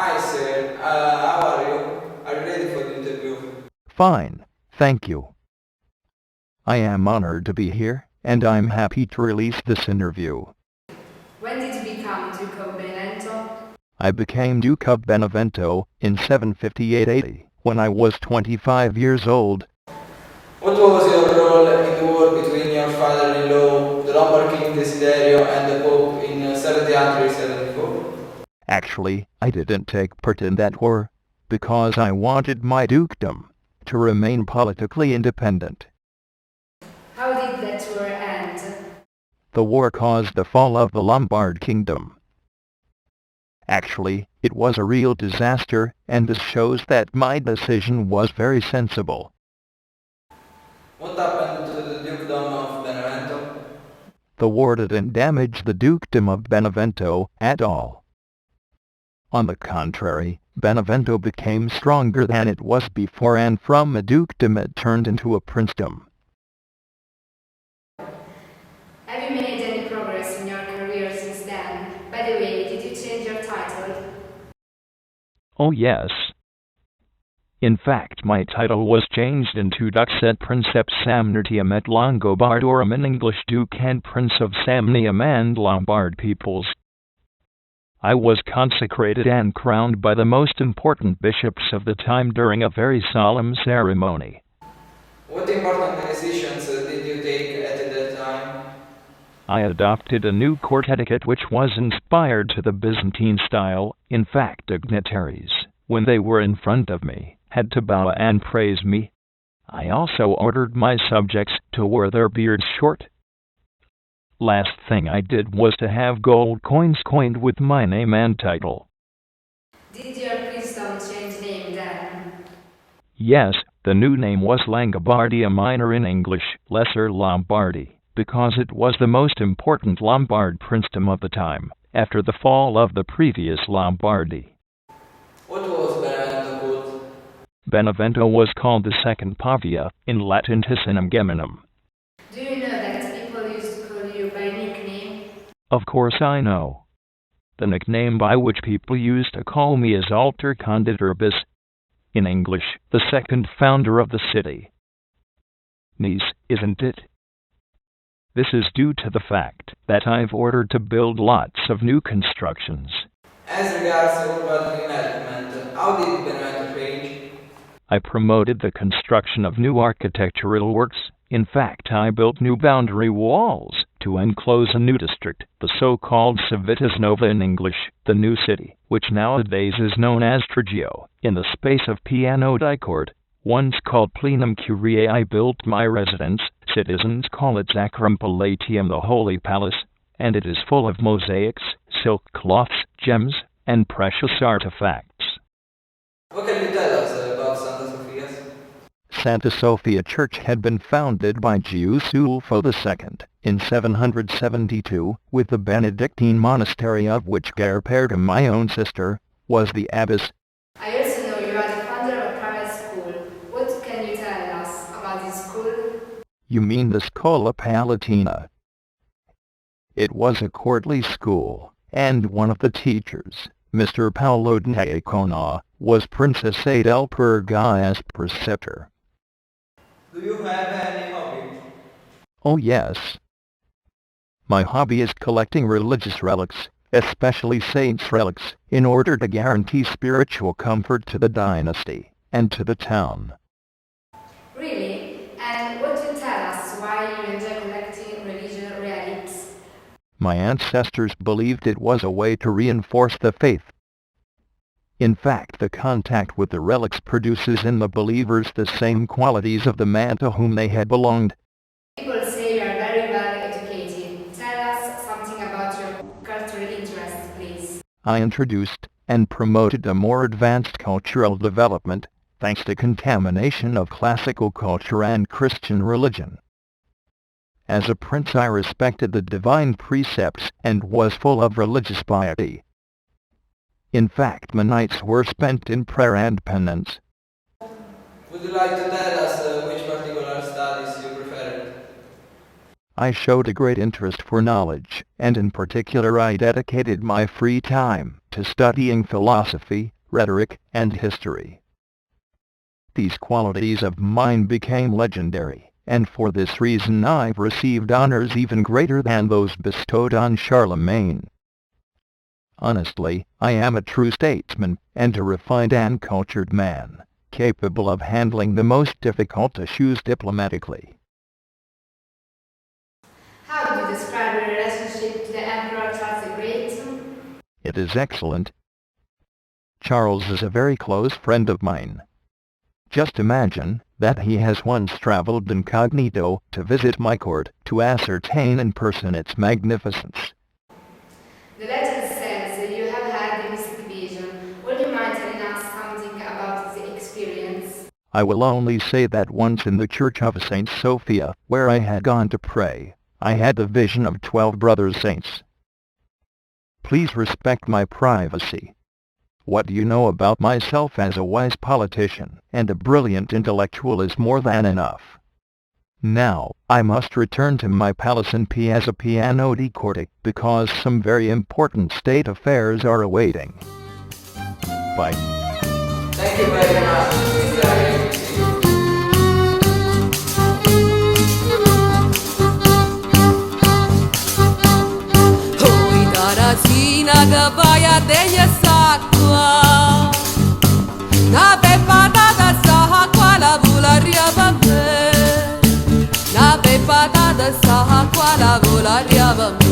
Hi sir, how are you? Are you ready for the interview? Fine, thank you. I am honored to be here, and I'm happy to release this interview. When did you become Duke of Benevento? I became Duke of Benevento in 758 AD, when I was 25 years old. What was your role in the war between your father-in-law, the Lombard King Desiderio, and the Pope in 774? Actually, I didn't take part in that war, because I wanted my dukedom to remain politically independent. How did that war end? The war caused the fall of the Lombard kingdom. Actually, it was a real disaster, and this shows that my decision was very sensible. What happened to the Dukedom of Benevento? The war didn't damage the dukedom of Benevento at all. On the contrary, Benevento became stronger than it was before, and from a dukedom it turned into a princedom. Have you made any progress in your career since then? By the way, did you change your title? Oh yes. In fact, my title was changed into Dux et Princeps Samnitium et Longobardorum, in English Duke and Prince of Samnium and Lombard peoples. I was consecrated and crowned by the most important bishops of the time during a very solemn ceremony. What important decisions did you take at that time? I adopted a new court etiquette which was inspired to the Byzantine style. In fact, dignitaries, when they were in front of me, had to bow and praise me. I also ordered my subjects to wear their beards short. Last thing I did was to have gold coins coined with my name and title. Did your princedom change name then? Yes, the new name was Langobardia Minor, in English, Lesser Lombardy, because it was the most important Lombard princedom of the time, after the fall of the previous Lombardy. What was Benevento called? Benevento was called the Second Pavia, in Latin Ticinum Geminum. Do you know that people used to call you by nickname? Of course I know. The nickname by which people used to call me is Alter Conditurbis, in English, the second founder of the city. Nice, isn't it? This is due to the fact that I've ordered to build lots of new constructions. As regards urban development, how did Benevento change? I promoted the construction of new architectural works. In fact, I built new boundary walls to enclose a new district, the so-called Civitas Nova, in English, the new city, which nowadays is known as Trigio, in the space of Piano di Court, once called Plenum Curiae. I built my residence. Citizens call it Sacrum Palatium, the Holy Palace, and it is full of mosaics, silk cloths, gems, and precious artifacts. What can you tell us about Santa Sophia's? Santa Sophia Church had been founded by Giusulfo II in 772, with the Benedictine monastery of which Gerperda, my own sister, was the abbess. I also know you are the founder of a private school. What can you tell us about this school? You mean the Scola Palatina? It was a courtly school, and one of the teachers, Mr. Paolo D'Ancona, was Princess Adelpurga as preceptor. Do you have any hobby? Oh yes. My hobby is collecting religious relics, especially saints' relics, in order to guarantee spiritual comfort to the dynasty and to the town. Really? And what do you tell us why you enjoy collecting religious relics? My ancestors believed it was a way to reinforce the faith. In fact, the contact with the relics produces in the believers the same qualities of the man to whom they had belonged. People say you are very well educated. Tell us something about your cultural interests, please. I introduced and promoted a more advanced cultural development, thanks to contamination of classical culture and Christian religion. As a prince, I respected the divine precepts and was full of religious piety. In fact, my nights were spent in prayer and penance. Would you like to tell us which particular studies you preferred? I showed a great interest for knowledge, and in particular I dedicated my free time to studying philosophy, rhetoric, and history. These qualities of mine became legendary, and for this reason I've received honors even greater than those bestowed on Charlemagne. Honestly, I am a true statesman, and a refined and cultured man, capable of handling the most difficult issues diplomatically. How do you describe your relationship to the Emperor Charles the Great? It is excellent. Charles is a very close friend of mine. Just imagine that he has once traveled incognito to visit my court to ascertain in person its magnificence. The legend says you have had a mystic vision. Would you mind telling us something about the experience? I will only say that once in the church of Saint Sophia, where I had gone to pray, I had a vision of 12 brother saints. Please respect my privacy. What you know about myself as a wise politician and a brilliant intellectual is more than enough. Now, I must return to my palace in Piazza Piano di Corte because some very important state affairs are awaiting. Bye. Thank you very much, Mr. Arechi. Gabaya degli sacqua na pepada da sacqua la volaria vabbè na pepada da sacqua la volaria vabbè